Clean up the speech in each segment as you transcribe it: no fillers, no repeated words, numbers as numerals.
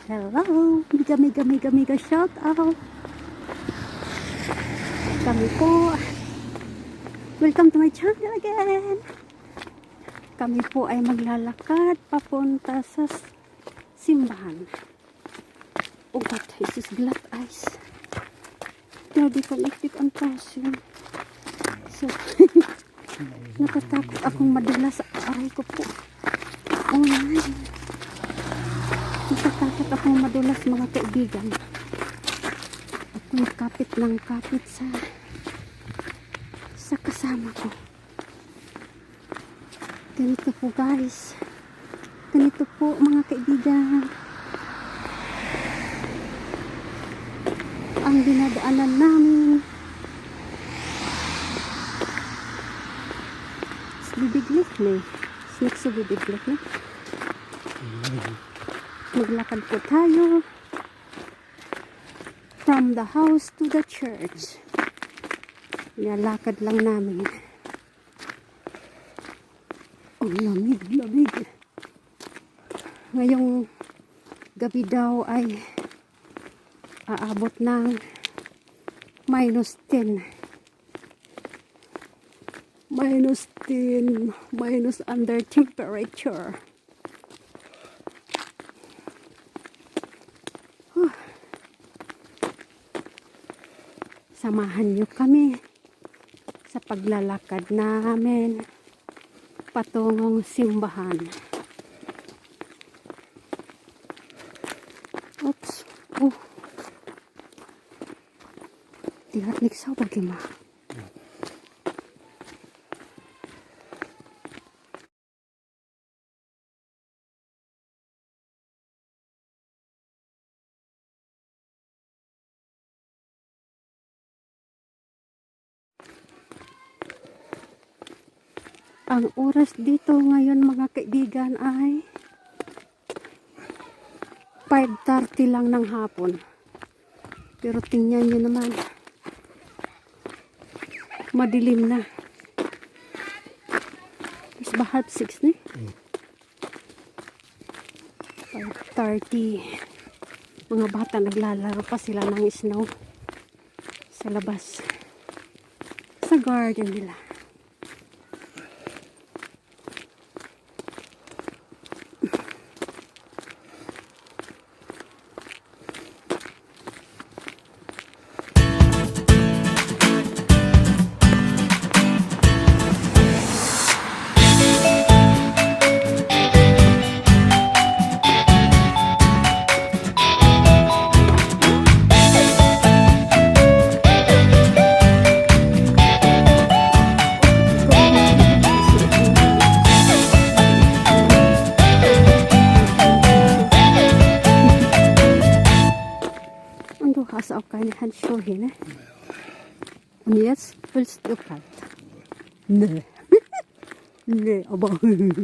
Hello, mega shout out. Kami po, welcome to my channel again. Kami po ay maglalakad papunta sa simbahan. Oh God, Jesus, glass eyes. Grabe connected ang person. So, natatakot akong madulas sa aray ko po. Oh my. Natatakot akong madulas mga kaibigan. Ako'y kapit ng kapit sa kasama ko. Ganito po guys. Ganito po mga kaibigan. Ang dinadaanan namin. Bibiglit na eh. Snake sa bibiglit na. Maglakad po tayo from the house to the church. Nilalakad lang namin. Oh, lamig. Ngayong gabi daw ay aabot ng -10. -10, minus under temperature. Samahan niyo kami sa paglalakad namin patungong simbahan. Oops. Oh. Tihat niksaw bagaimana? Ang oras dito ngayon mga kaibigan ay 5:30 lang ng hapon. Pero tingnan nyo naman. Madilim na. Is ba 5:30 ni? 5:30. Mga bata naglalaro pa sila ng snow sa labas. Sa garden nila. Hast auch keine Handschuhe hier, ne? Und jetzt willst du kalt? Nee. Nee, aber... Ui.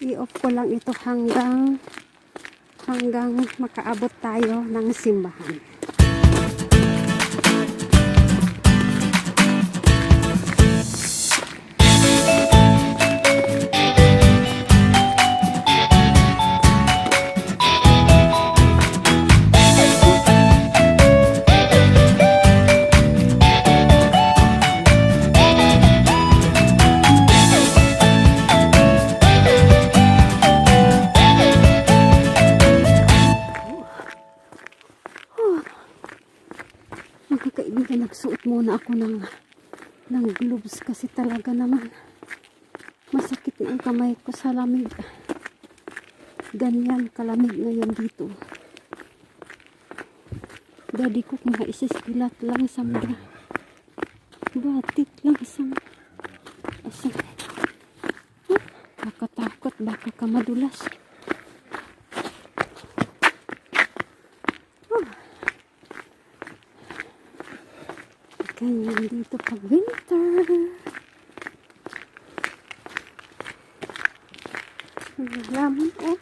I-off ko lang ito hanggang makaabot tayo ng simbahan. Kaibigan, nagsuot muna ako ng gloves kasi talaga naman masakit ang kamay ko sa lamig. Ganyan kalamig ngayon dito. Daddy ko mga isiskilat lang sa mga batik lang sa nakatakot. at baka ka madulas. Ganyan dito pag winter. Lamon oh.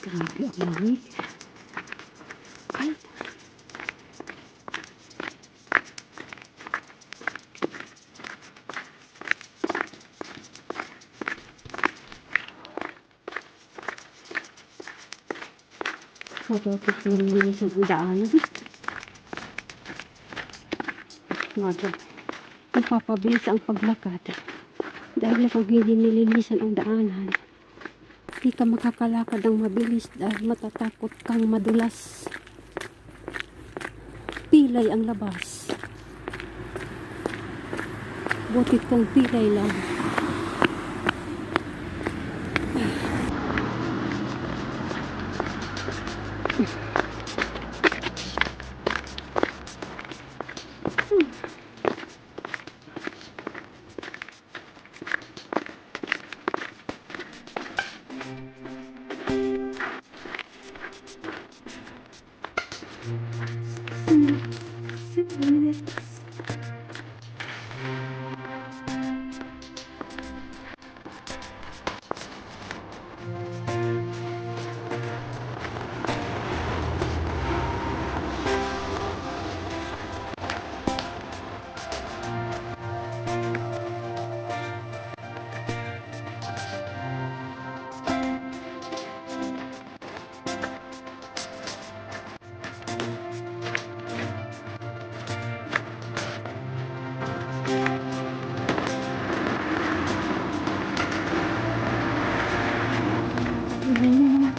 Grabe ang lamig. Ay. Matapos yung sa daanan. Napapabilis ang paglakad. Dahil kapag hindi nilinisan ang daanan, hindi ka makakalakad ng mabilis dahil matatakot kang madulas. Pilay ang labas. Butit kong pilay lang.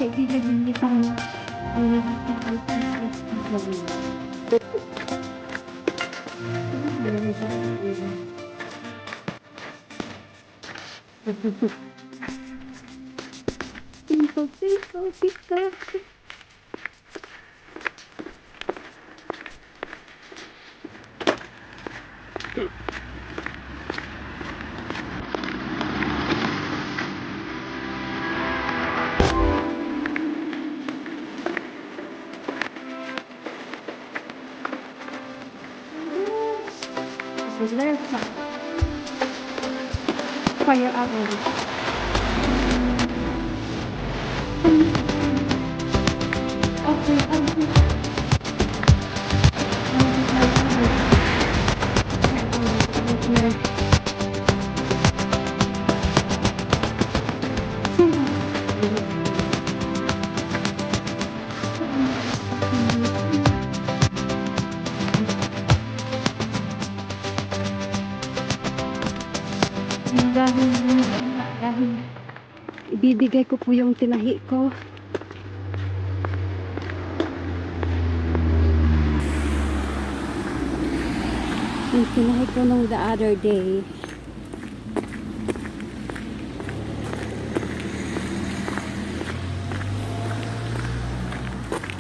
Kaibigan hindi pa fire arrow. Dahil ibibigay ko po yung tinahi ko. Yung tinahi ko nung the other day.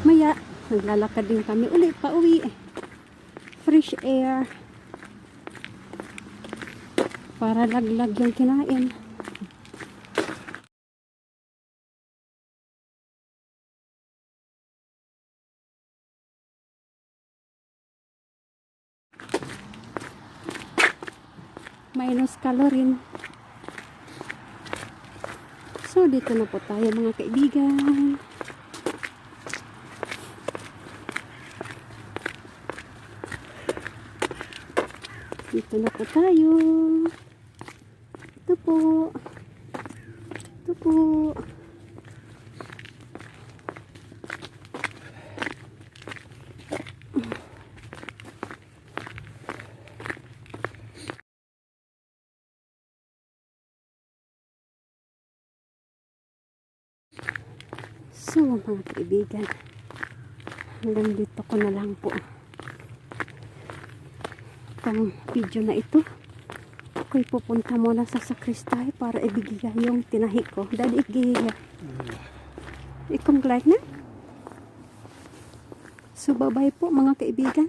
Maya, naglalakad din kami ulit pa uwi. Fresh air. Para laglag yung kinain. Minus calorie. So, dito na po tayo mga kaibigan. Dito na po tayo. Ito po. Ito po. So mga kaibigan, hanggang dito ko na lang po itong video na ito. Ako'y pupunta muna sa sakristay para ibigay yung tinahi ko. Dali igihiya. Ikong like na. So bye bye po mga kaibigan.